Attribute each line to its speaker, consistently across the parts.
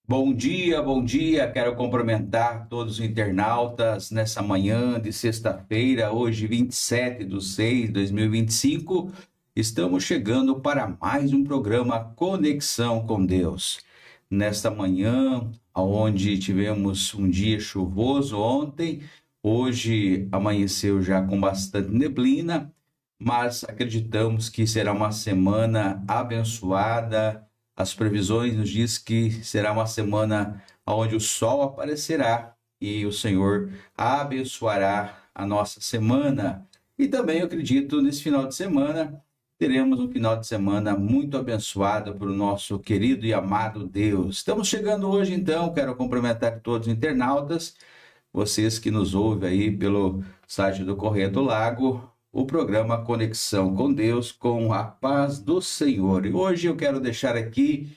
Speaker 1: Bom dia. Quero cumprimentar todos os internautas nessa manhã de sexta-feira, hoje 27/6/2025. Estamos chegando para mais um programa Conexão com Deus. Nesta manhã, onde tivemos um dia chuvoso ontem, hoje amanheceu já com bastante neblina, mas acreditamos que será uma semana abençoada. As previsões nos diz que será uma semana onde o sol aparecerá e o Senhor abençoará a nossa semana. E também eu acredito nesse final de semana teremos um final de semana muito abençoado por nosso querido e amado Deus. Estamos chegando hoje, então, quero cumprimentar todos os internautas, vocês que nos ouvem aí pelo site do Correio do Lago, o programa Conexão com Deus, com a paz do Senhor. E hoje eu quero deixar aqui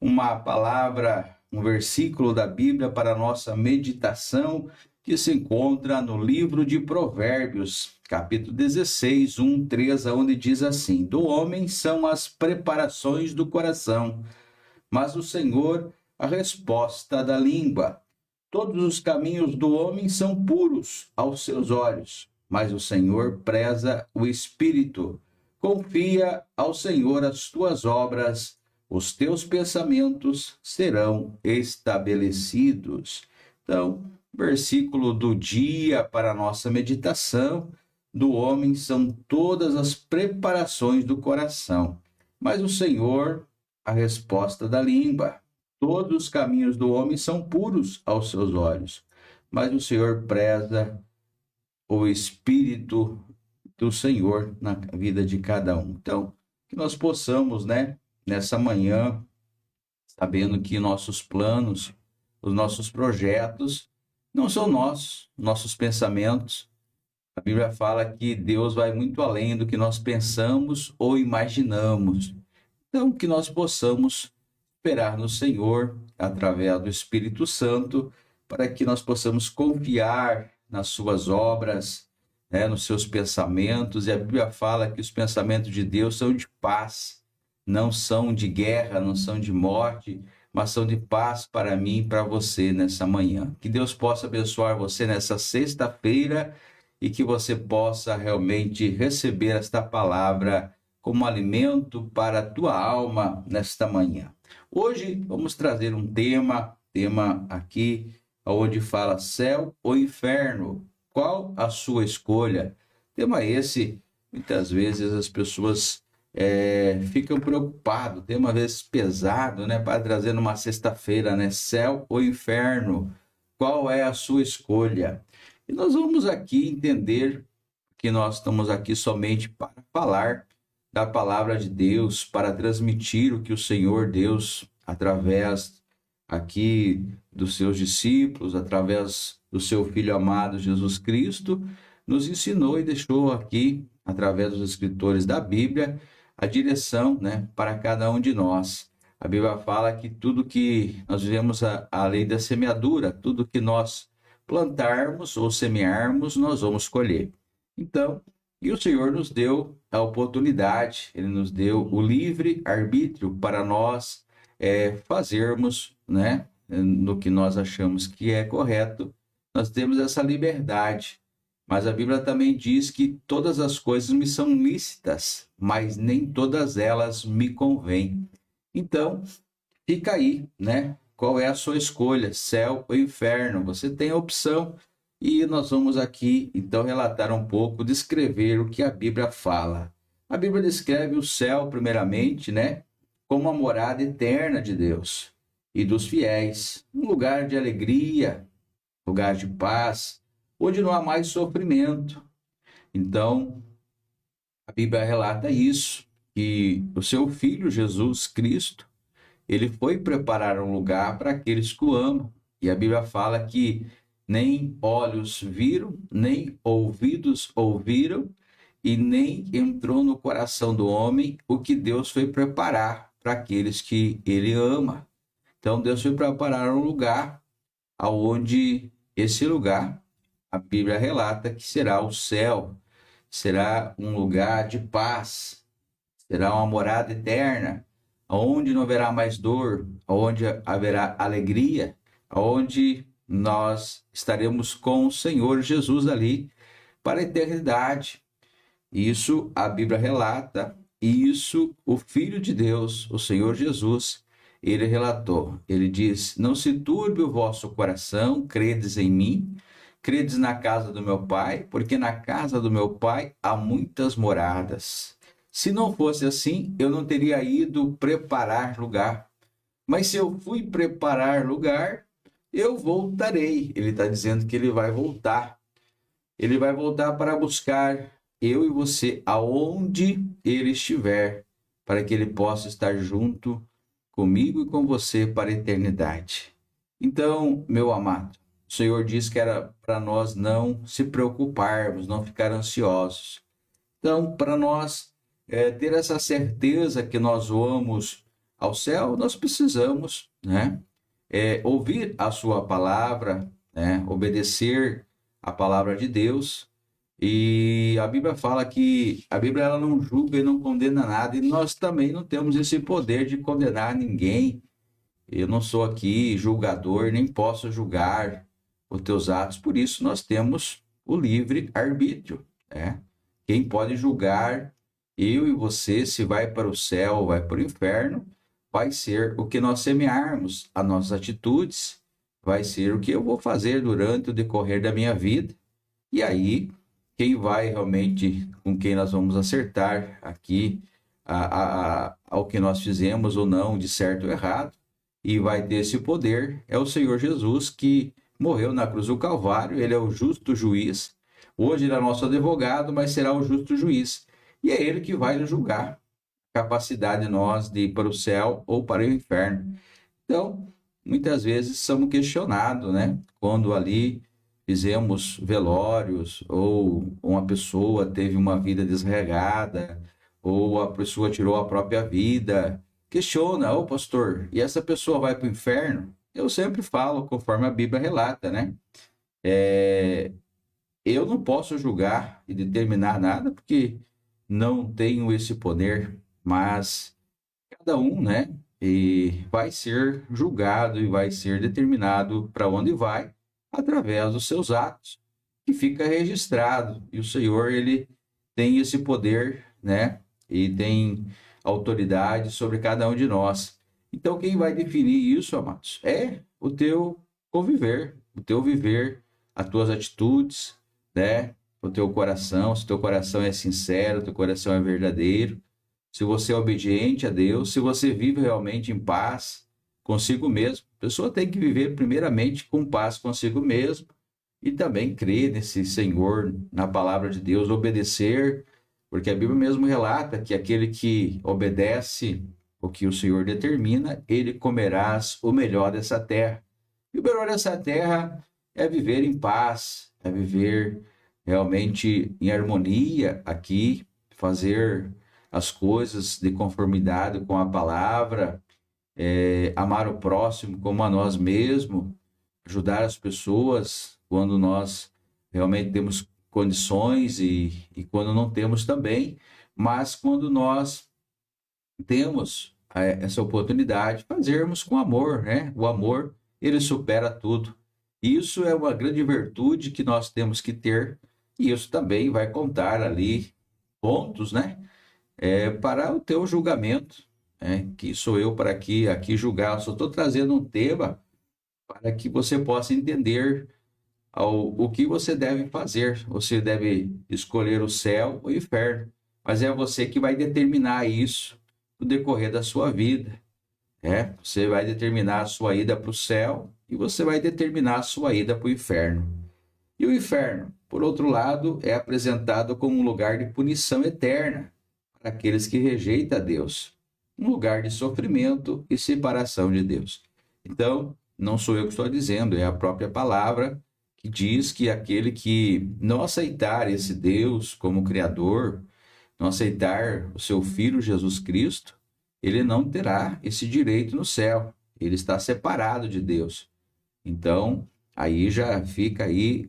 Speaker 1: uma palavra, um versículo da Bíblia para a nossa meditação, que se encontra no livro de Provérbios, capítulo 16, 1-3, onde diz assim: do homem são as preparações do coração, mas o Senhor a resposta da língua. Todos os caminhos do homem são puros aos seus olhos, mas o Senhor preza o espírito. Confia ao Senhor as tuas obras, os teus pensamentos serão estabelecidos. Então, versículo do dia para a nossa meditação: do homem são todas as preparações do coração, mas o Senhor a resposta da língua. Todos os caminhos do homem são puros aos seus olhos, mas o Senhor preza o espírito do Senhor na vida de cada um. Então, que nós possamos, nessa manhã, sabendo que nossos planos, os nossos projetos não são nossos pensamentos. A Bíblia fala que Deus vai muito além do que nós pensamos ou imaginamos. Então, que nós possamos esperar no Senhor, através do Espírito Santo, para que nós possamos confiar nas suas obras, nos seus pensamentos. E a Bíblia fala que os pensamentos de Deus são de paz, não são de guerra, não são de morte, mas são de paz para mim e para você nessa manhã. Que Deus possa abençoar você nessa sexta-feira e que você possa realmente receber esta palavra como alimento para a tua alma nesta manhã. Hoje vamos trazer um tema aqui onde fala céu ou inferno. Qual a sua escolha? Tema esse, muitas vezes as pessoas ficam preocupadas, tema às vezes pesado, para trazer numa sexta-feira, céu ou inferno. Qual é a sua escolha? E nós vamos aqui entender que nós estamos aqui somente para falar da palavra de Deus, para transmitir o que o Senhor Deus, através aqui dos seus discípulos, através do seu Filho amado Jesus Cristo, nos ensinou e deixou aqui, através dos escritores da Bíblia, a direção, para cada um de nós. A Bíblia fala que tudo que nós vivemos a lei da semeadura, tudo que nós plantarmos ou semearmos, nós vamos colher. Então, e o Senhor nos deu a oportunidade, Ele nos deu o livre arbítrio para nós fazermos, no que nós achamos que é correto. Nós temos essa liberdade. Mas a Bíblia também diz que todas as coisas me são lícitas, mas nem todas elas me convêm. Então, fica aí, qual é a sua escolha, céu ou inferno? Você tem a opção. E nós vamos aqui, então, relatar um pouco, descrever o que a Bíblia fala. A Bíblia descreve o céu, primeiramente, como a morada eterna de Deus e dos fiéis. Um lugar de alegria, lugar de paz, onde não há mais sofrimento. Então, a Bíblia relata isso, que o seu Filho, Jesus Cristo, ele foi preparar um lugar para aqueles que o amam. E a Bíblia fala que nem olhos viram, nem ouvidos ouviram, e nem entrou no coração do homem o que Deus foi preparar para aqueles que ele ama. Então Deus foi preparar um lugar, aonde esse lugar, a Bíblia relata que será o céu, será um lugar de paz, será uma morada eterna, aonde não haverá mais dor, aonde haverá alegria, aonde nós estaremos com o Senhor Jesus ali para a eternidade. Isso a Bíblia relata, e isso o Filho de Deus, o Senhor Jesus, ele relatou. Ele diz: não se turbe o vosso coração, credes em mim, credes na casa do meu Pai, porque na casa do meu Pai há muitas moradas. Se não fosse assim, eu não teria ido preparar lugar. Mas se eu fui preparar lugar, eu voltarei. Ele está dizendo que ele vai voltar. Ele vai voltar para buscar eu e você aonde ele estiver, para que ele possa estar junto comigo e com você para a eternidade. Então, meu amado, o Senhor disse que era para nós não se preocuparmos, não ficar ansiosos. Então, para nós ter essa certeza que nós vamos ao céu, nós precisamos, né, ouvir a sua palavra, né, obedecer a palavra de Deus. E a Bíblia fala que a Bíblia ela não julga e não condena nada, e nós também não temos esse poder de condenar ninguém. Eu não sou aqui julgador, nem posso julgar os teus atos, por isso nós temos o livre arbítrio, né? Quem pode julgar eu e você se vai para o céu ou vai para o inferno vai ser o que nós semearmos, as nossas atitudes, vai ser o que eu vou fazer durante o decorrer da minha vida. E aí, quem vai realmente, com quem nós vamos acertar aqui ao que nós fizemos ou não, de certo ou errado, e vai ter esse poder, é o Senhor Jesus, que morreu na cruz do Calvário. Ele é o justo juiz. Hoje ele é nosso advogado, mas será o justo juiz. E é ele que vai nos julgar. Capacidade nós de ir para o céu ou para o inferno. Então, muitas vezes somos questionados, né? Quando ali fizemos velórios, ou uma pessoa teve uma vida desregada, ou a pessoa tirou a própria vida. Questiona: ô pastor, e essa pessoa vai para o inferno? Eu sempre falo, conforme a Bíblia relata, né? Eu não posso julgar e determinar nada, porque não tenho esse poder, mas cada um, né? E vai ser julgado e vai ser determinado para onde vai através dos seus atos, que fica registrado. E o Senhor, ele tem esse poder, né? E tem autoridade sobre cada um de nós. Então, quem vai definir isso, amados, é o teu conviver, o teu viver, as tuas atitudes, né? O teu coração, se o teu coração é sincero, o teu coração é verdadeiro, se você é obediente a Deus, se você vive realmente em paz consigo mesmo. A pessoa tem que viver primeiramente com paz consigo mesmo e também crer nesse Senhor, na palavra de Deus, obedecer, porque a Bíblia mesmo relata que aquele que obedece o que o Senhor determina, ele comerás o melhor dessa terra. E o melhor dessa terra é viver em paz, é viver realmente em harmonia aqui, fazer as coisas de conformidade com a palavra, amar o próximo como a nós mesmos, ajudar as pessoas quando nós realmente temos condições e quando não temos também, mas quando nós temos essa oportunidade, fazermos com amor, né? O amor, ele supera tudo. Isso é uma grande virtude que nós temos que ter, e isso também vai contar ali pontos, né? Para o teu julgamento, que sou eu para aqui julgar. Eu só estou trazendo um tema para que você possa entender o que você deve fazer. Você deve escolher o céu ou o inferno, mas é você que vai determinar isso no decorrer da sua vida. Você vai determinar a sua ida para o céu e você vai determinar a sua ida para o inferno. E o inferno, por outro lado, é apresentado como um lugar de punição eterna para aqueles que rejeitam a Deus, um lugar de sofrimento e separação de Deus. Então, não sou eu que estou dizendo, é a própria palavra que diz que aquele que não aceitar esse Deus como Criador, não aceitar o seu Filho Jesus Cristo, ele não terá esse direito no céu. Ele está separado de Deus. Então, aí já fica aí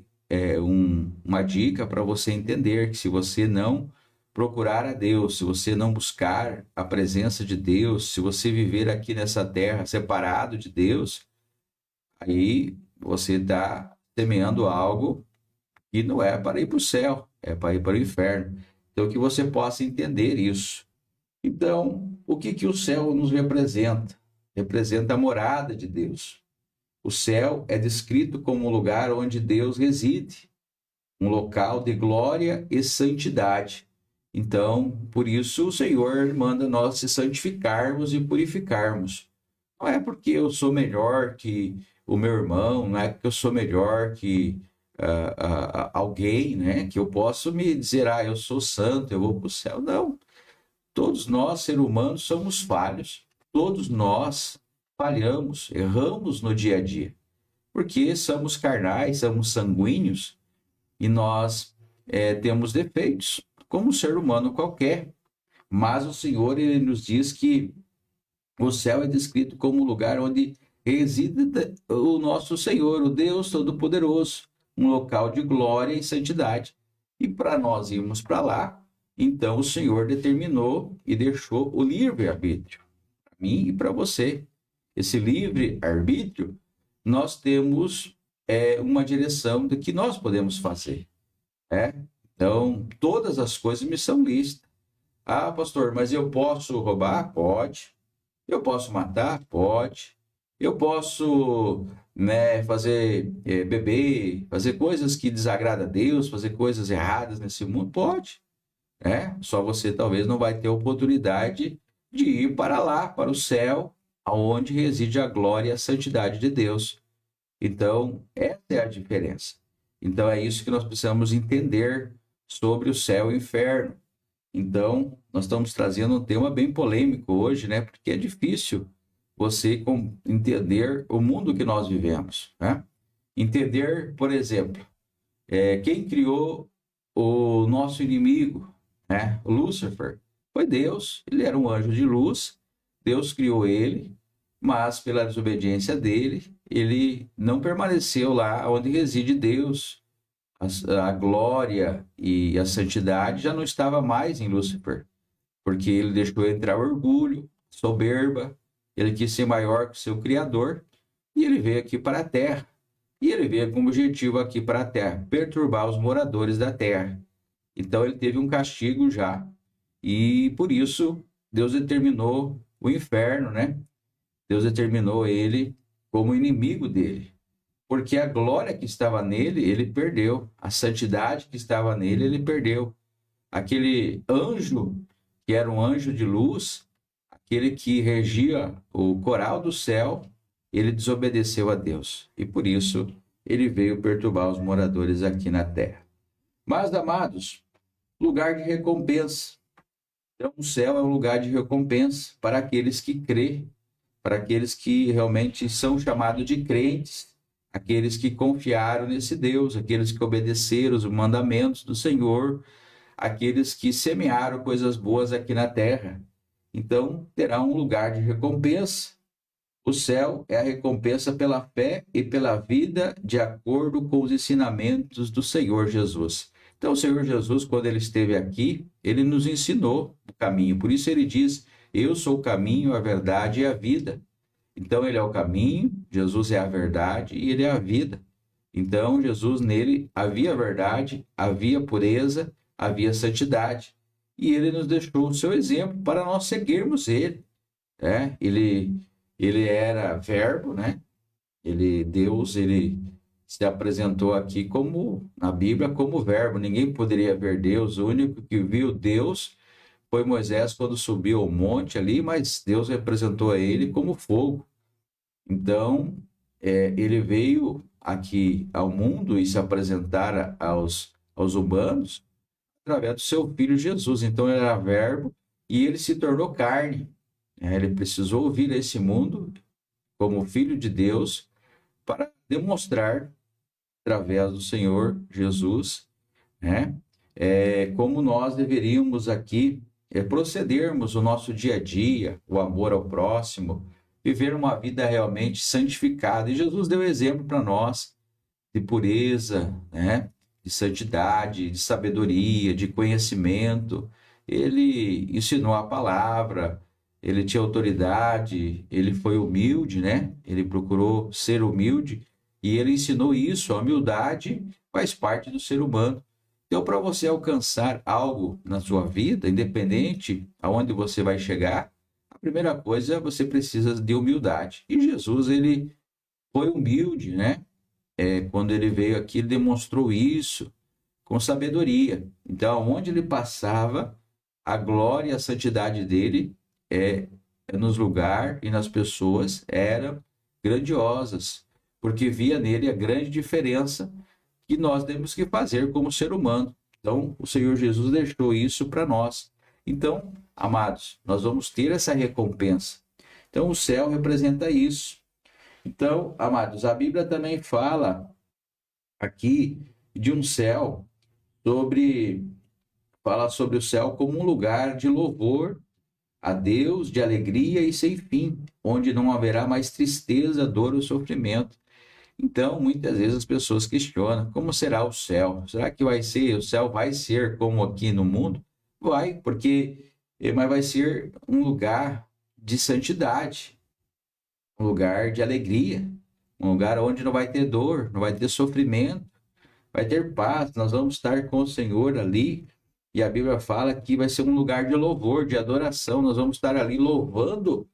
Speaker 1: uma dica para você entender que se você não procurar a Deus, se você não buscar a presença de Deus, se você viver aqui nessa terra separado de Deus, aí você está semeando algo que não é para ir para o céu, é para ir para o inferno. Então, que você possa entender isso. Então, o que o céu nos representa? Representa a morada de Deus. O céu é descrito como um lugar onde Deus reside, um local de glória e santidade. Então, por isso o Senhor manda nós se santificarmos e purificarmos. Não é porque eu sou melhor que o meu irmão, não é porque eu sou melhor que alguém, né? Que eu posso me dizer, eu sou santo, eu vou para o céu. Não. Todos nós, seres humanos, somos falhos. Todos nós falhamos, erramos no dia a dia. Porque somos carnais, somos sanguíneos e nós temos defeitos, como um ser humano qualquer. Mas o Senhor, ele nos diz que o céu é descrito como um lugar onde reside o nosso Senhor, o Deus Todo-Poderoso, um local de glória e santidade. E para nós irmos para lá, então o Senhor determinou e deixou o livre-arbítrio, para mim e para você. Esse livre-arbítrio, nós temos uma direção do que nós podemos fazer. Então, todas as coisas me são lícitas. Pastor, mas eu posso roubar? Pode. Eu posso matar? Pode. Eu posso fazer beber, fazer coisas que desagradam a Deus, fazer coisas erradas nesse mundo? Pode. Só você talvez não vai ter a oportunidade de ir para lá, para o céu, aonde reside a glória e a santidade de Deus. Então, essa é a diferença. Então, é isso que nós precisamos entender sobre o céu e o inferno. Então, nós estamos trazendo um tema bem polêmico hoje, né? Porque é difícil você entender o mundo que nós vivemos, né? Entender, por exemplo, quem criou o nosso inimigo, né? O Lúcifer, foi Deus. Ele era um anjo de luz, Deus criou ele, mas pela desobediência dele, ele não permaneceu lá onde reside Deus. A glória e a santidade já não estava mais em Lúcifer, porque ele deixou entrar orgulho, soberba, ele quis ser maior que o seu Criador, e ele veio aqui para a Terra. E ele veio com o objetivo aqui para a Terra, perturbar os moradores da Terra. Então ele teve um castigo já, e por isso Deus determinou o inferno, né? Deus determinou ele como inimigo dele. Porque a glória que estava nele, ele perdeu. A santidade que estava nele, ele perdeu. Aquele anjo, que era um anjo de luz, aquele que regia o coral do céu, ele desobedeceu a Deus. E por isso, ele veio perturbar os moradores aqui na terra. Mas, amados, lugar de recompensa. Então, o céu é um lugar de recompensa para aqueles que crêem, para aqueles que realmente são chamados de crentes, aqueles que confiaram nesse Deus, aqueles que obedeceram os mandamentos do Senhor, aqueles que semearam coisas boas aqui na terra. Então, terá um lugar de recompensa. O céu é a recompensa pela fé e pela vida de acordo com os ensinamentos do Senhor Jesus. Então, o Senhor Jesus, quando ele esteve aqui, ele nos ensinou o caminho. Por isso ele diz, eu sou o caminho, a verdade e a vida. Então, ele é o caminho, Jesus é a verdade e ele é a vida. Então, Jesus, nele havia verdade, havia pureza, havia santidade. E ele nos deixou o seu exemplo para nós seguirmos ele. Ele era verbo, né? Deus se apresentou aqui como, na Bíblia, como verbo. Ninguém poderia ver Deus. O único que viu Deus foi Moisés quando subiu ao monte ali, mas Deus representou a ele como fogo. Então, ele veio aqui ao mundo e se apresentar aos humanos através do seu filho Jesus. Então, ele era verbo e ele se tornou carne. Ele precisou vir a esse mundo como filho de Deus para demonstrar, através do Senhor Jesus, como nós deveríamos aqui procedermos o nosso dia a dia, o amor ao próximo, viver uma vida realmente santificada. E Jesus deu exemplo para nós de pureza, de santidade, de sabedoria, de conhecimento. ele ensinou a palavra, ele tinha autoridade, ele foi humilde, né? Ele procurou ser humilde e ele ensinou isso. A humildade faz parte do ser humano. Então, para você alcançar algo na sua vida, independente aonde você vai chegar, a primeira coisa você precisa de humildade. E Jesus, ele foi humilde, né? Quando ele veio aqui, ele demonstrou isso com sabedoria. Então, onde ele passava, a glória e a santidade dele nos lugares e nas pessoas eram grandiosas, porque via nele a grande diferença que nós temos que fazer como ser humano. Então, o Senhor Jesus deixou isso para nós. Então, amados, nós vamos ter essa recompensa. Então, o céu representa isso. Então, amados, a Bíblia também fala aqui de um céu fala sobre o céu como um lugar de louvor a Deus, de alegria e sem fim, onde não haverá mais tristeza, dor ou sofrimento. Então, muitas vezes as pessoas questionam: como será o céu? Será que o céu vai ser como aqui no mundo? Vai, mas vai ser um lugar de santidade, um lugar de alegria, um lugar onde não vai ter dor, não vai ter sofrimento, vai ter paz. Nós vamos estar com o Senhor ali. E a Bíblia fala que vai ser um lugar de louvor, de adoração. Nós vamos estar ali louvando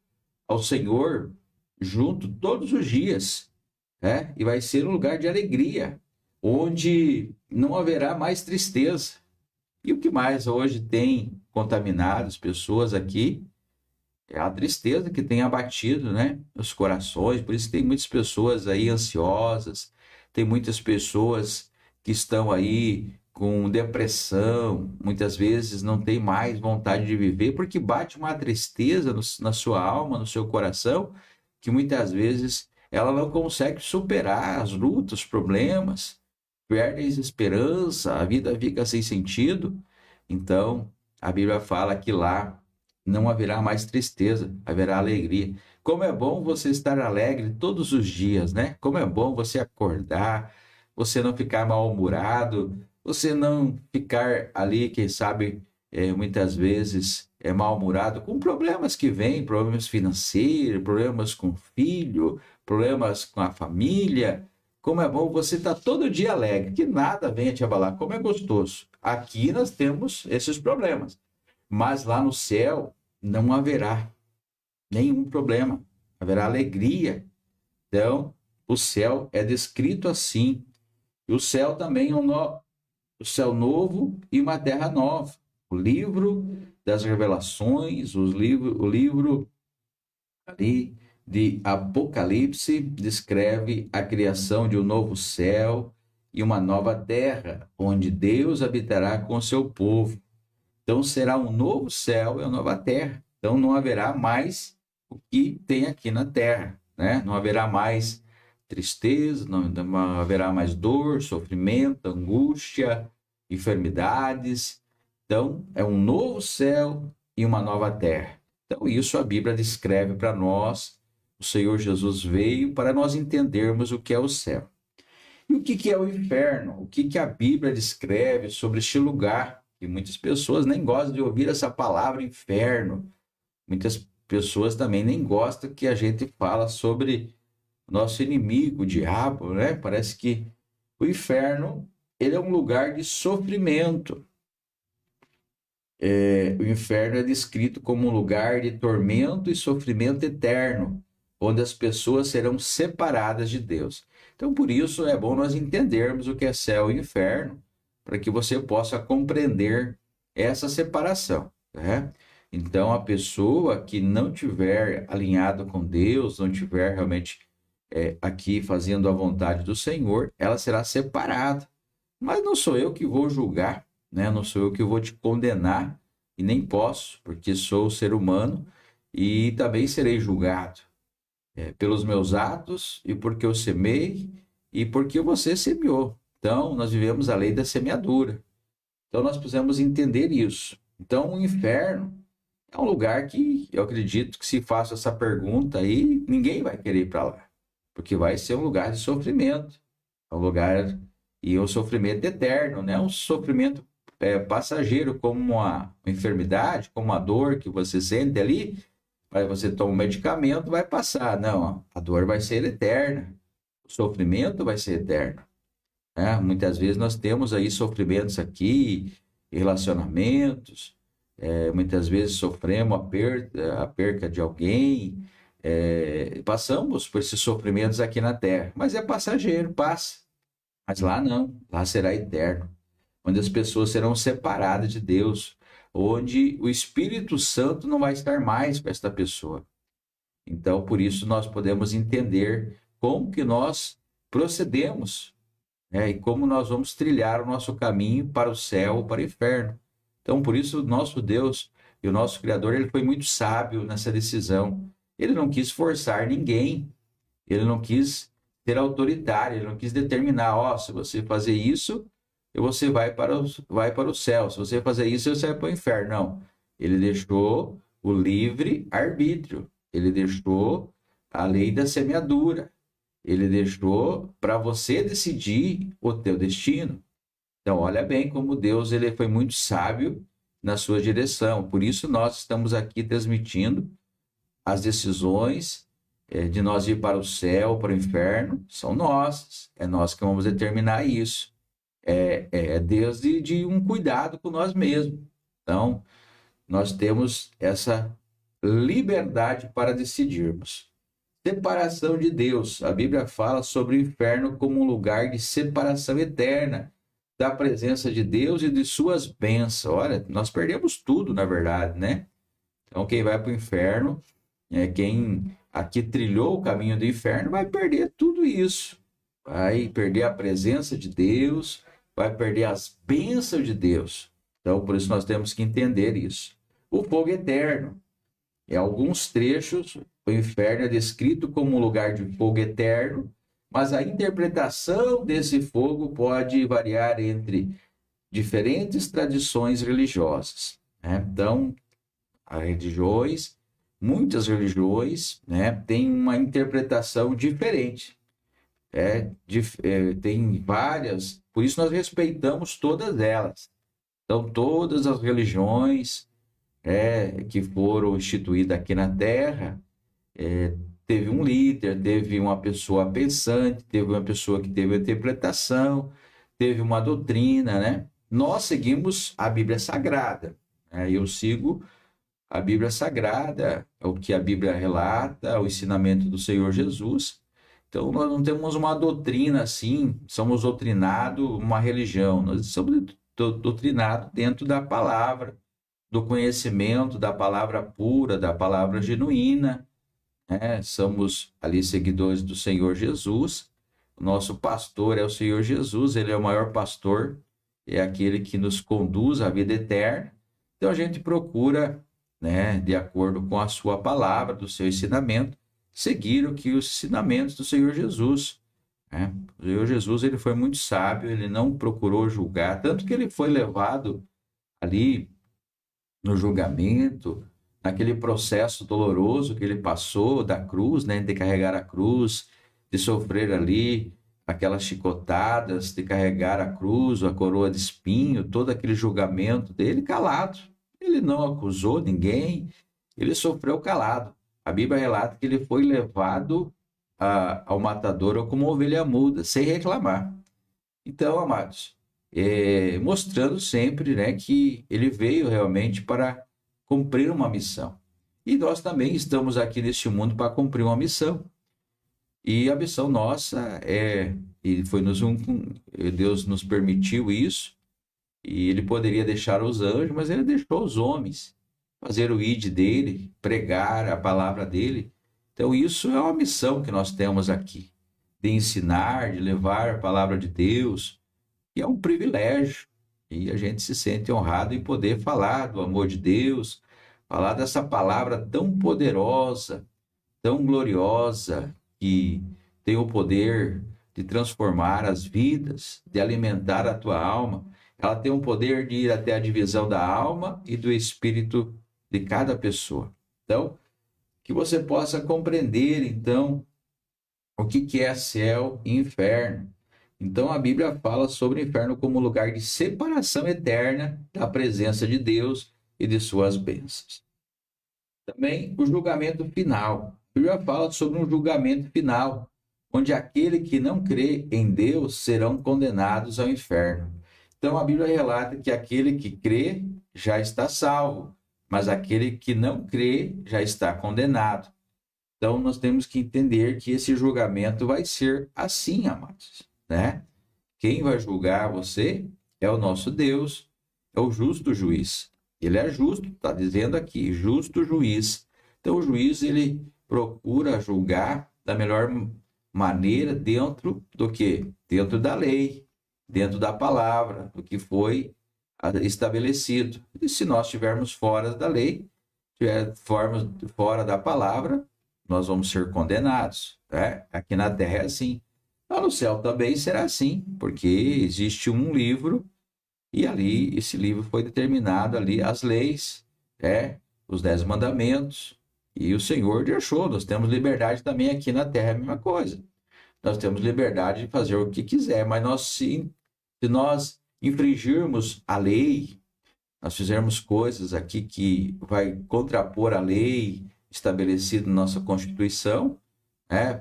Speaker 1: ao Senhor junto todos os dias, né? E vai ser um lugar de alegria, onde não haverá mais tristeza. E o que mais hoje tem contaminado as pessoas aqui é a tristeza que tem abatido, né, os corações. Por isso tem muitas pessoas aí ansiosas, tem muitas pessoas que estão aí com depressão, muitas vezes não tem mais vontade de viver, porque bate uma tristeza na sua alma, no seu coração, que muitas vezes ela não consegue superar as lutas, os problemas, perde a esperança, a vida fica sem sentido. Então, a Bíblia fala que lá não haverá mais tristeza, haverá alegria. Como é bom você estar alegre todos os dias, né? Como é bom você acordar, você não ficar mal-humorado, você não ficar ali, quem sabe, muitas vezes mal-humorado com problemas que vêm, problemas financeiros, problemas com o filho, problemas com a família. Como é bom você estar todo dia alegre, que nada venha te abalar. Como é gostoso. Aqui nós temos esses problemas, mas lá no céu não haverá nenhum problema, haverá alegria. Então, o céu é descrito assim. E o céu também é o céu novo e uma terra nova. O livro das revelações, o livro ali de Apocalipse descreve a criação de um novo céu e uma nova terra, onde Deus habitará com o seu povo. Então será um novo céu e uma nova terra. Então não haverá mais o que tem aqui na terra, né? Não haverá mais tristeza, não haverá mais dor, sofrimento, angústia, enfermidades. Então é um novo céu e uma nova terra. Então isso a Bíblia descreve para nós. O Senhor Jesus veio para nós entendermos o que é o céu. E o que é o inferno? O que a Bíblia descreve sobre este lugar? E muitas pessoas nem gostam de ouvir essa palavra inferno. Muitas pessoas também nem gostam que a gente fala sobre nosso inimigo, o diabo, né? Parece que o inferno, ele é um lugar de sofrimento. O inferno é descrito como um lugar de tormento e sofrimento eterno, onde as pessoas serão separadas de Deus. Então, por isso, é bom nós entendermos o que é céu e inferno, para que você possa compreender essa separação, né? Então, a pessoa que não tiver alinhado com Deus, não tiver realmente aqui fazendo a vontade do Senhor, ela será separada. Mas não sou eu que vou julgar, né? Não sou eu que vou te condenar, e nem posso, porque sou ser humano e também serei julgado pelos meus atos e porque eu semei e porque você semeou. Então, nós vivemos a lei da semeadura. Então, nós precisamos entender isso. Então, o inferno é um lugar que eu acredito que, se faço essa pergunta aí, ninguém vai querer ir para lá, porque vai ser um lugar de sofrimento, um lugar e um sofrimento eterno, né? Um sofrimento passageiro, como uma enfermidade, como uma dor que você sente ali, aí você toma um medicamento, vai passar. Não, a dor vai ser eterna, o sofrimento vai ser eterno. Né? Muitas vezes nós temos aí sofrimentos aqui, relacionamentos, muitas vezes sofremos a perca de alguém, passamos por esses sofrimentos aqui na Terra, mas é passageiro, passa. Mas lá não, lá será eterno, onde as pessoas serão separadas de Deus, onde o Espírito Santo não vai estar mais com esta pessoa. Então, por isso, nós podemos entender como que nós procedemos, né? E como nós vamos trilhar o nosso caminho para o céu ou para o inferno. Então, por isso, o nosso Deus e o nosso Criador, ele foi muito sábio nessa decisão. Ele não quis forçar ninguém, ele não quis ser autoritário, ele não quis determinar, se você fazer isso, você vai para o céu, se você fazer isso, você vai para o inferno. Não, ele deixou o livre arbítrio, ele deixou a lei da semeadura, ele deixou para você decidir o teu destino. Então, olha bem como Deus ele foi muito sábio na sua direção. Por isso, nós estamos aqui transmitindo as decisões de nós ir para o céu, para o inferno, são nossas. É nós que vamos determinar isso. É Deus de um cuidado com nós mesmos. Então, nós temos essa liberdade para decidirmos. Separação de Deus. A Bíblia fala sobre o inferno como um lugar de separação eterna da presença de Deus e de suas bênçãos. Olha, nós perdemos tudo, na verdade, né? Então, quem vai para o inferno, quem aqui trilhou o caminho do inferno, vai perder tudo isso. Vai perder a presença de Deus, vai perder as bênçãos de Deus. Então, por isso nós temos que entender isso. O fogo eterno. Em alguns trechos, o inferno é descrito como um lugar de fogo eterno, mas a interpretação desse fogo pode variar entre diferentes tradições religiosas. Né? Então, muitas religiões, né, têm uma interpretação diferente. Tem várias, por isso nós respeitamos todas elas. Então, todas as religiões que foram instituídas aqui na Terra, teve um líder, teve uma pessoa pensante, teve uma pessoa que teve a interpretação, teve uma doutrina, né? Nós seguimos a Bíblia Sagrada. Eu sigo a Bíblia Sagrada, o que a Bíblia relata, o ensinamento do Senhor Jesus. Então, nós não temos uma doutrina assim, somos doutrinados uma religião, nós somos doutrinados dentro da palavra, do conhecimento da palavra pura, da palavra genuína, né? Somos ali seguidores do Senhor Jesus, o nosso pastor é o Senhor Jesus, ele é o maior pastor, é aquele que nos conduz à vida eterna. Então, a gente procura, né, de acordo com a sua palavra, do seu ensinamento, seguir os ensinamentos do Senhor Jesus. Né? O Senhor Jesus ele foi muito sábio, ele não procurou julgar, tanto que ele foi levado ali no julgamento, naquele processo doloroso que ele passou da cruz, né, de carregar a cruz, de sofrer ali aquelas chicotadas, de carregar a cruz, a coroa de espinho, todo aquele julgamento dele calado. Ele não acusou ninguém, ele sofreu calado. A Bíblia relata que ele foi levado ao matadouro como ovelha muda, sem reclamar. Então, amados, mostrando sempre, né, que ele veio realmente para cumprir uma missão. E nós também estamos aqui neste mundo para cumprir uma missão. E a missão nossa e foi Deus nos permitiu isso, e ele poderia deixar os anjos, mas ele deixou os homens fazer o ide dele, pregar a palavra dele. Então isso é uma missão que nós temos aqui, de ensinar, de levar a palavra de Deus, e é um privilégio, e a gente se sente honrado em poder falar do amor de Deus, falar dessa palavra tão poderosa, tão gloriosa, que tem o poder de transformar as vidas, de alimentar a tua alma. Ela tem o poder de ir até a divisão da alma e do espírito de cada pessoa. Então, que você possa compreender, então, o que é céu e inferno. Então a Bíblia fala sobre o inferno como lugar de separação eterna da presença de Deus e de suas bênçãos. Também o julgamento final. A Bíblia fala sobre um julgamento final, onde aquele que não crê em Deus serão condenados ao inferno. Então a Bíblia relata que aquele que crê já está salvo, mas aquele que não crê já está condenado. Então nós temos que entender que esse julgamento vai ser assim, amados, né? Quem vai julgar você é o nosso Deus, é o justo juiz. Ele é justo, está dizendo aqui, justo juiz. Então o juiz ele procura julgar da melhor maneira dentro do quê? Dentro da lei, dentro da palavra, do que foi estabelecido. E se nós estivermos fora da lei, estivermos fora da palavra, nós vamos ser condenados. Né? Aqui na terra é assim. Lá no céu também será assim, porque existe um livro e ali esse livro foi determinado ali as leis, os 10 mandamentos e o Senhor deixou. Nós temos liberdade também aqui na terra, é a mesma coisa. Nós temos liberdade de fazer o que quiser, mas se nós infringirmos a lei, nós fizermos coisas aqui que vai contrapor a lei estabelecida na nossa Constituição,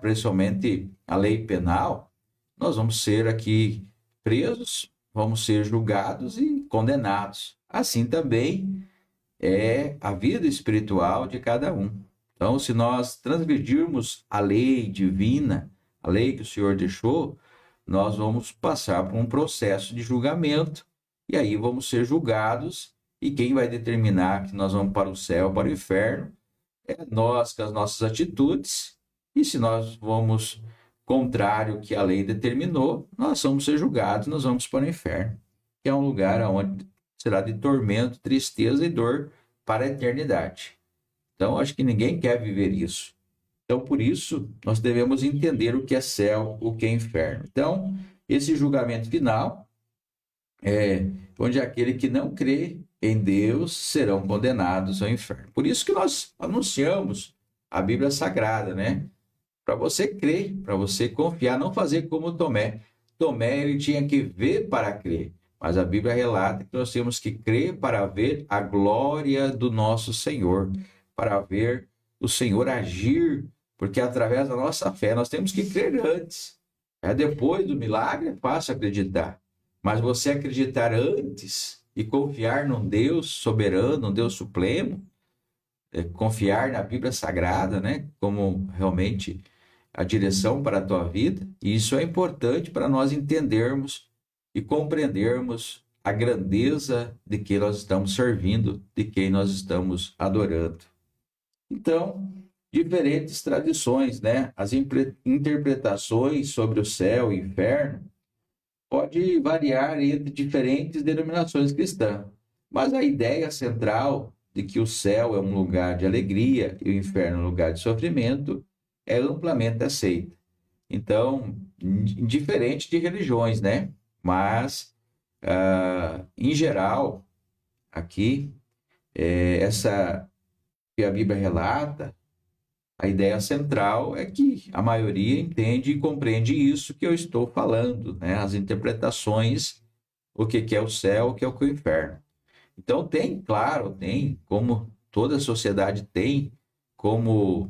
Speaker 1: principalmente a lei penal, nós vamos ser aqui presos, vamos ser julgados e condenados. Assim também é a vida espiritual de cada um. Então, se nós transgredirmos a lei divina, a lei que o Senhor deixou, nós vamos passar por um processo de julgamento e aí vamos ser julgados, e quem vai determinar que nós vamos para o céu, para o inferno, é nós com as nossas atitudes. E se nós vamos contrário ao que a lei determinou, nós vamos ser julgados, nós vamos para o inferno, que é um lugar onde será de tormento, tristeza e dor para a eternidade. Então, acho que ninguém quer viver isso. Então, por isso, nós devemos entender o que é céu, o que é inferno. Então, esse julgamento final é onde aquele que não crê em Deus serão condenados ao inferno. Por isso que nós anunciamos a Bíblia Sagrada, né? Para você crer, para você confiar, não fazer como Tomé. Tomé, ele tinha que ver para crer, mas a Bíblia relata que nós temos que crer para ver a glória do nosso Senhor, para ver o Senhor agir, porque através da nossa fé nós temos que crer antes. Depois do milagre é fácil acreditar, mas você acreditar antes e confiar num Deus soberano, um Deus supremo, confiar na Bíblia Sagrada, né, como realmente a direção para a tua vida, e isso é importante para nós entendermos e compreendermos a grandeza de quem nós estamos servindo, de quem nós estamos adorando. Então, diferentes tradições, né? As interpretações sobre o céu e o inferno pode variar entre diferentes denominações cristãs, mas a ideia central de que o céu é um lugar de alegria e o inferno é um lugar de sofrimento é amplamente aceita. Então, diferente de religiões, né? Mas, em geral, aqui, essa que a Bíblia relata, a ideia central é que a maioria entende e compreende isso que eu estou falando, né? As interpretações, o que é o céu, o que é o inferno. Então, claro, tem, como toda a sociedade tem, como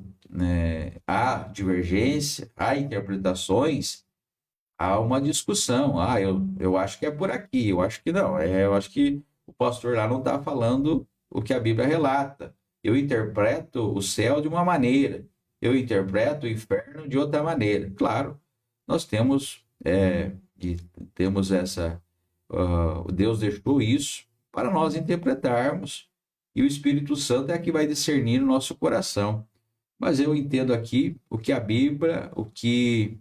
Speaker 1: há divergência, há interpretações, há uma discussão. Eu acho que é por aqui, eu acho que não. Eu acho que o pastor lá não está falando o que a Bíblia relata. Eu interpreto o céu de uma maneira, eu interpreto o inferno de outra maneira. Claro, nós temos Deus deixou isso para nós interpretarmos, e o Espírito Santo é que vai discernir no nosso coração. Mas eu entendo aqui o que a Bíblia, o que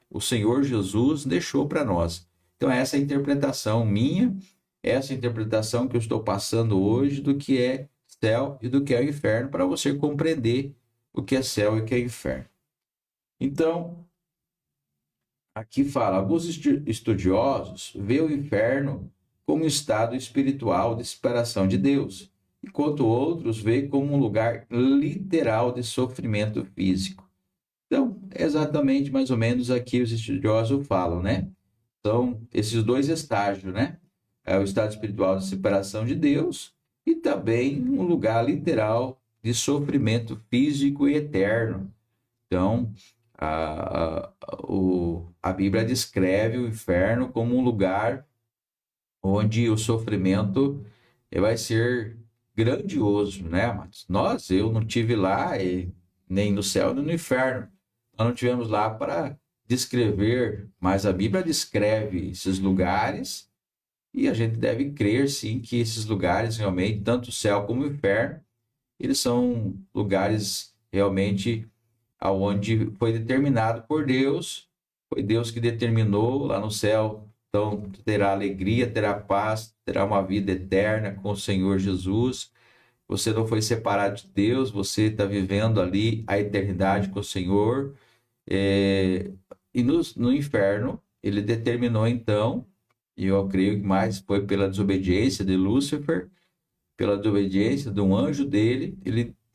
Speaker 1: o Senhor Jesus deixou para nós. Então, essa é a interpretação minha, essa é a interpretação que eu estou passando hoje do que é céu e do que é o inferno, para você compreender o que é céu e o que é inferno. Então, aqui fala, alguns estudiosos veem o inferno como um estado espiritual de separação de Deus, enquanto outros veem como um lugar literal de sofrimento físico. Então, é exatamente mais ou menos aqui os estudiosos falam, né? São esses dois estágios, né? É o estado espiritual de separação de Deus e também um lugar literal de sofrimento físico e eterno. Então, a Bíblia descreve o inferno como um lugar onde o sofrimento vai ser grandioso, né? Mas eu não tive lá, nem no céu, nem no inferno. Nós não tivemos lá para descrever, mas a Bíblia descreve esses lugares e a gente deve crer, sim, que esses lugares realmente, tanto o céu como o inferno, eles são lugares realmente aonde foi determinado por Deus, foi Deus que determinou lá no céu. Então, terá alegria, terá paz, terá uma vida eterna com o Senhor Jesus. Você não foi separado de Deus, você está vivendo ali a eternidade com o Senhor. E no inferno, ele determinou então, e eu creio que mais foi pela desobediência de Lúcifer, pela desobediência de um anjo dele,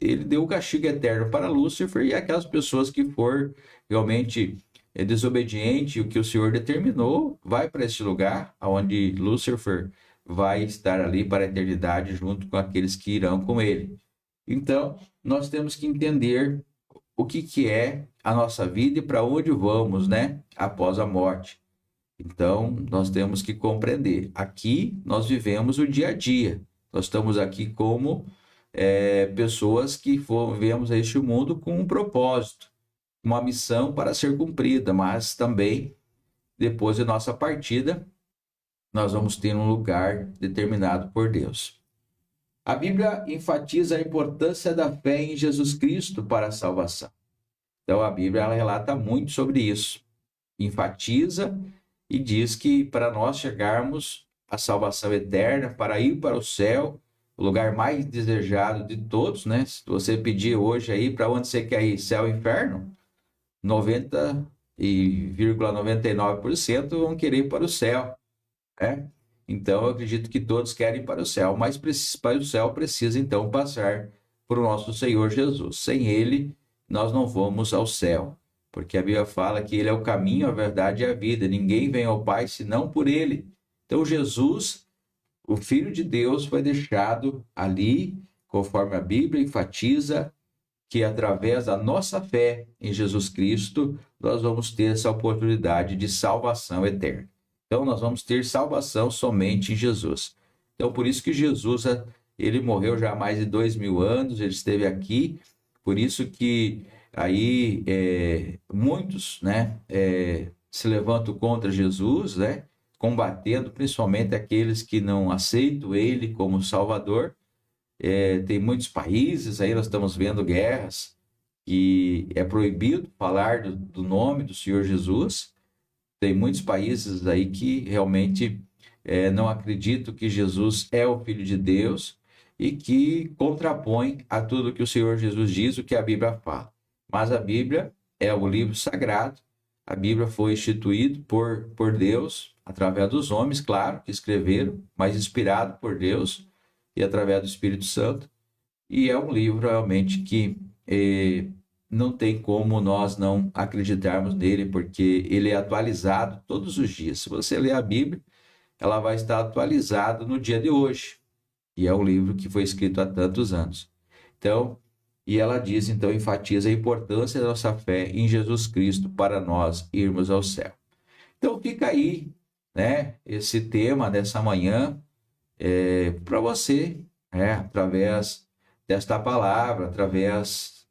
Speaker 1: ele deu o castigo eterno para Lúcifer e aquelas pessoas que for realmente desobediente, o que o Senhor determinou, vai para esse lugar onde Lúcifer vai estar ali para a eternidade junto com aqueles que irão com ele. Então, nós temos que entender o que é a nossa vida e para onde vamos, né, após a morte. Então, nós temos que compreender. Aqui, nós vivemos o dia a dia. Nós estamos aqui como pessoas que viemos a este mundo com um propósito, uma missão para ser cumprida, mas também, depois de nossa partida, nós vamos ter um lugar determinado por Deus. A Bíblia enfatiza a importância da fé em Jesus Cristo para a salvação. Então, a Bíblia ela relata muito sobre isso. Enfatiza e diz que para nós chegarmos à salvação eterna, para ir para o céu, o lugar mais desejado de todos, né? Se você pedir hoje aí para onde você quer ir, céu ou inferno, 90,99% vão querer ir para o céu, né? Então eu acredito que todos querem ir para o céu, mas para o céu precisa então passar por o nosso Senhor Jesus. Sem ele, nós não vamos ao céu. Porque a Bíblia fala que ele é o caminho, a verdade e a vida. Ninguém vem ao Pai senão por ele. Então Jesus, o Filho de Deus, foi deixado ali, conforme a Bíblia enfatiza, que através da nossa fé em Jesus Cristo, nós vamos ter essa oportunidade de salvação eterna. Então nós vamos ter salvação somente em Jesus. Então por isso que Jesus, ele morreu já há mais de 2000 anos, ele esteve aqui, por isso que aí muitos, né, se levantam contra Jesus, né, combatendo principalmente aqueles que não aceitam ele como Salvador. Tem muitos países aí, nós estamos vendo guerras, que é proibido falar do nome do Senhor Jesus. Tem muitos países aí que realmente não acreditam que Jesus é o Filho de Deus e que contrapõe a tudo que o Senhor Jesus diz, o que a Bíblia fala. Mas a Bíblia é o livro sagrado, a Bíblia foi instituída por Deus, através dos homens, claro, que escreveram, mas inspirado por Deus e através do Espírito Santo, e é um livro realmente que não tem como nós não acreditarmos nele, porque ele é atualizado todos os dias. Se você ler a Bíblia, ela vai estar atualizada no dia de hoje, e é um livro que foi escrito há tantos anos. Então, e ela diz, então, enfatiza a importância da nossa fé em Jesus Cristo para nós irmos ao céu. Então, fica aí, né, esse tema dessa manhã para você, através desta palavra, através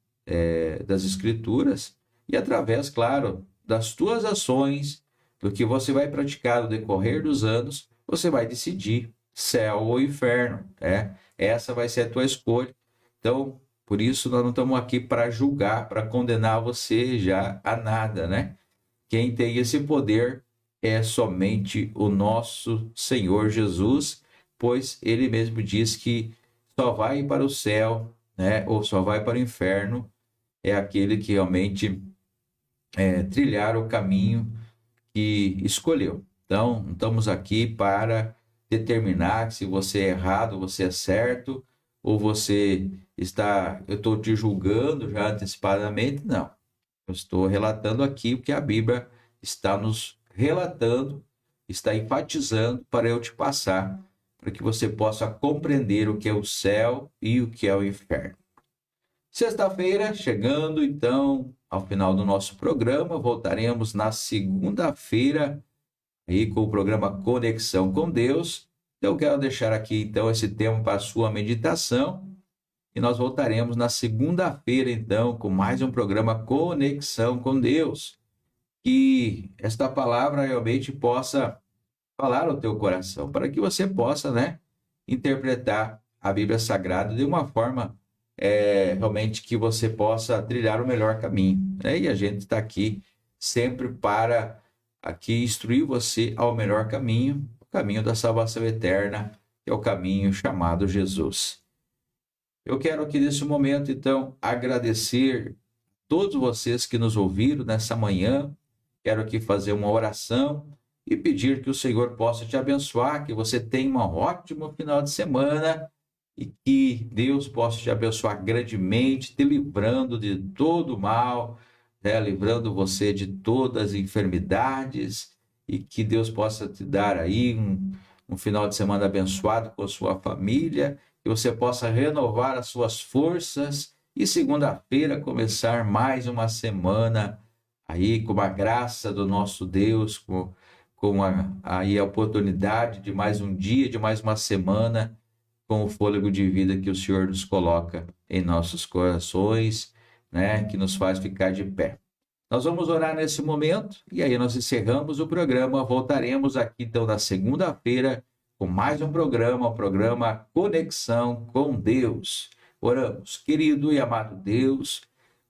Speaker 1: das Escrituras e através, claro, das tuas ações, do que você vai praticar no decorrer dos anos, você vai decidir céu ou inferno, Essa vai ser a tua escolha. Então, por isso nós não estamos aqui para julgar, para condenar você já a nada, né? Quem tem esse poder é somente o nosso Senhor Jesus, pois ele mesmo diz que só vai para o céu, né, ou só vai para o inferno, é aquele que realmente trilhar o caminho que escolheu. Então, estamos aqui para determinar se você é errado, você é certo, ou você eu estou te julgando já antecipadamente. Não, eu estou relatando aqui o que a Bíblia está nos relatando está enfatizando para eu te passar, para que você possa compreender o que é o céu e o que é o inferno. Sexta-feira, chegando então ao final do nosso programa, voltaremos na segunda-feira aí com o programa Conexão com Deus. Eu quero deixar aqui então esse tema para a sua meditação e nós voltaremos na segunda-feira então com mais um programa Conexão com Deus. Que esta palavra realmente possa falar ao teu coração, para que você possa, interpretar a Bíblia Sagrada de uma forma realmente que você possa trilhar o melhor caminho, né? E a gente está aqui sempre para aqui instruir você ao melhor caminho, o caminho da salvação eterna, que é o caminho chamado Jesus. Eu quero aqui nesse momento, então, agradecer a todos vocês que nos ouviram nessa manhã. Quero aqui fazer uma oração e pedir que o Senhor possa te abençoar, que você tenha um ótimo final de semana e que Deus possa te abençoar grandemente, te livrando de todo o mal, livrando você de todas as enfermidades e que Deus possa te dar aí um final de semana abençoado com a sua família, que você possa renovar as suas forças e segunda-feira começar mais uma semana aí com a graça do nosso Deus, com a oportunidade de mais um dia, de mais uma semana, com o fôlego de vida que o Senhor nos coloca em nossos corações, que nos faz ficar de pé. Nós vamos orar nesse momento e aí nós encerramos o programa. Voltaremos aqui então na segunda-feira com mais um programa, o programa Conexão com Deus. Oramos, querido e amado Deus.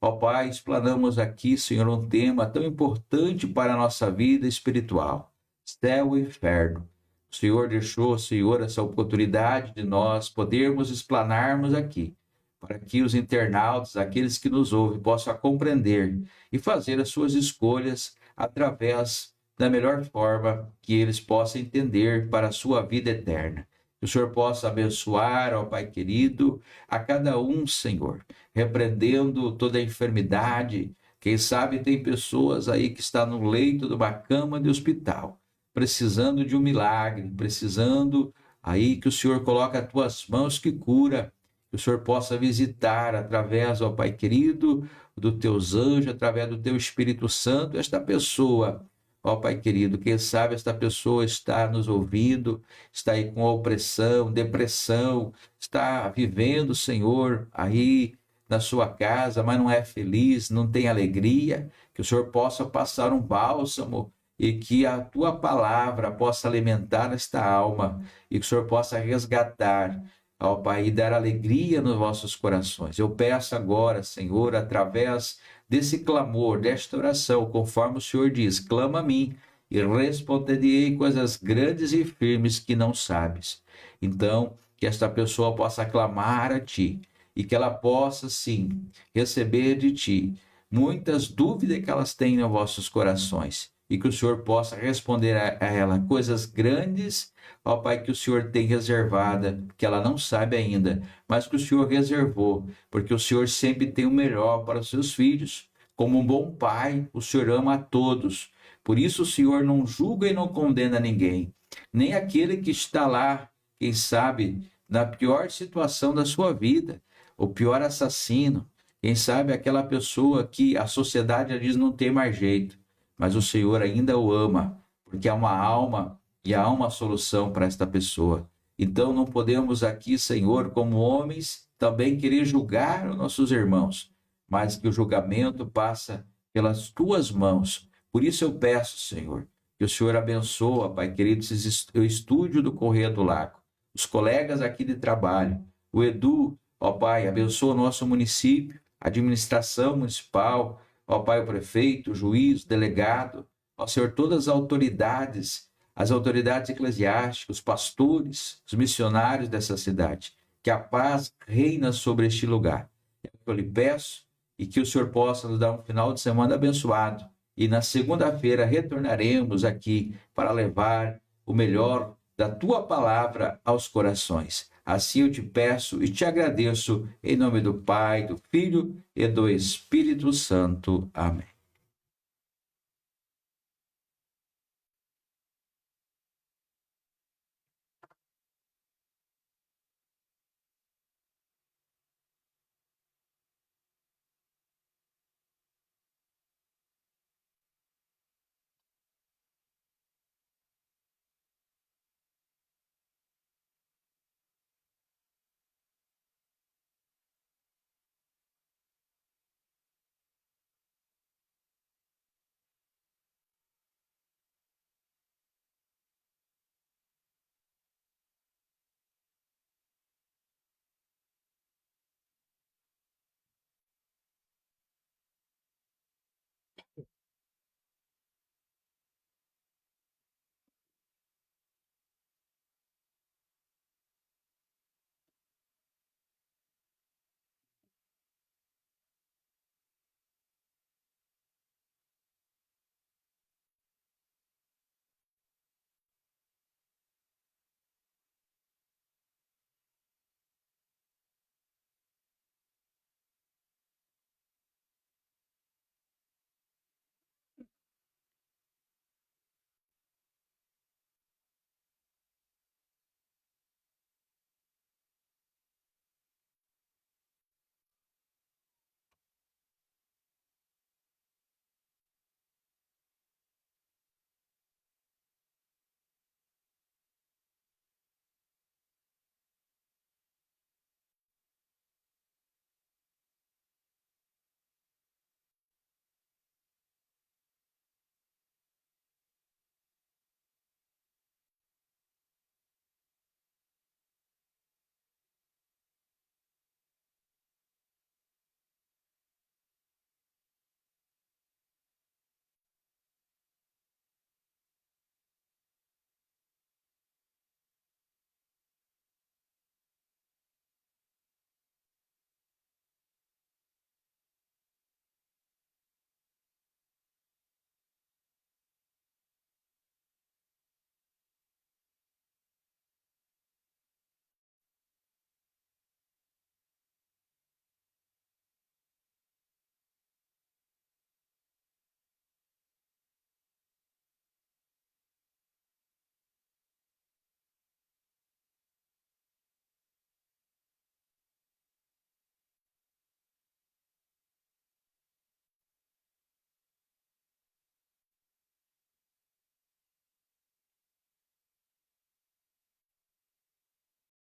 Speaker 1: Ó Pai, explanamos aqui, Senhor, um tema tão importante para a nossa vida espiritual, céu e inferno. O Senhor deixou, Senhor, essa oportunidade de nós podermos explanarmos aqui, para que os internautas, aqueles que nos ouvem, possam compreender e fazer as suas escolhas através da melhor forma que eles possam entender para a sua vida eterna. Que o Senhor possa abençoar, ó Pai querido, a cada um, Senhor, repreendendo toda a enfermidade. Quem sabe tem pessoas aí que estão no leito de uma cama de hospital, precisando de um milagre, precisando aí que o Senhor coloque as tuas mãos que cura, que o Senhor possa visitar através, ó Pai querido, dos teus anjos, através do teu Espírito Santo, esta pessoa. Ó Pai querido, quem sabe esta pessoa está nos ouvindo, está aí com opressão, depressão, está vivendo, Senhor, aí na sua casa, mas não é feliz, não tem alegria, que o Senhor possa passar um bálsamo e que a tua palavra possa alimentar esta alma e que o Senhor possa resgatar, ó Pai, e dar alegria nos vossos corações. Eu peço agora, Senhor, através desse clamor, desta oração, conforme o Senhor diz, clama a mim e responder-te-ei coisas grandes e firmes que não sabes. Então, que esta pessoa possa clamar a ti e que ela possa, sim, receber de ti muitas dúvidas que elas têm nos vossos corações e que o Senhor possa responder a ela coisas grandes, ó Pai, que o Senhor tem reservada, que ela não sabe ainda, mas que o Senhor reservou, porque o Senhor sempre tem o melhor para os seus filhos. Como um bom pai, o Senhor ama a todos. Por isso o Senhor não julga e não condena ninguém, nem aquele que está lá, quem sabe, na pior situação da sua vida, o pior assassino, quem sabe aquela pessoa que a sociedade diz não tem mais jeito, mas o Senhor ainda o ama, porque há uma alma e há uma solução para esta pessoa. Então não podemos aqui, Senhor, como homens, também querer julgar os nossos irmãos, mas que o julgamento passa pelas tuas mãos. Por isso eu peço, Senhor, que o Senhor abençoe, Pai querido, o estúdio do Correio do Lago, os colegas aqui de trabalho, o Edu, ó Pai, abençoa o nosso município, a administração municipal, ó Pai, o prefeito, o juiz, o delegado, ó Senhor, todas as autoridades eclesiásticas, os pastores, os missionários dessa cidade, que a paz reina sobre este lugar. Eu lhe peço e que o Senhor possa nos dar um final de semana abençoado e na segunda-feira retornaremos aqui para levar o melhor da tua palavra aos corações. Assim eu te peço e te agradeço em nome do Pai, do Filho e do Espírito Santo. Amém.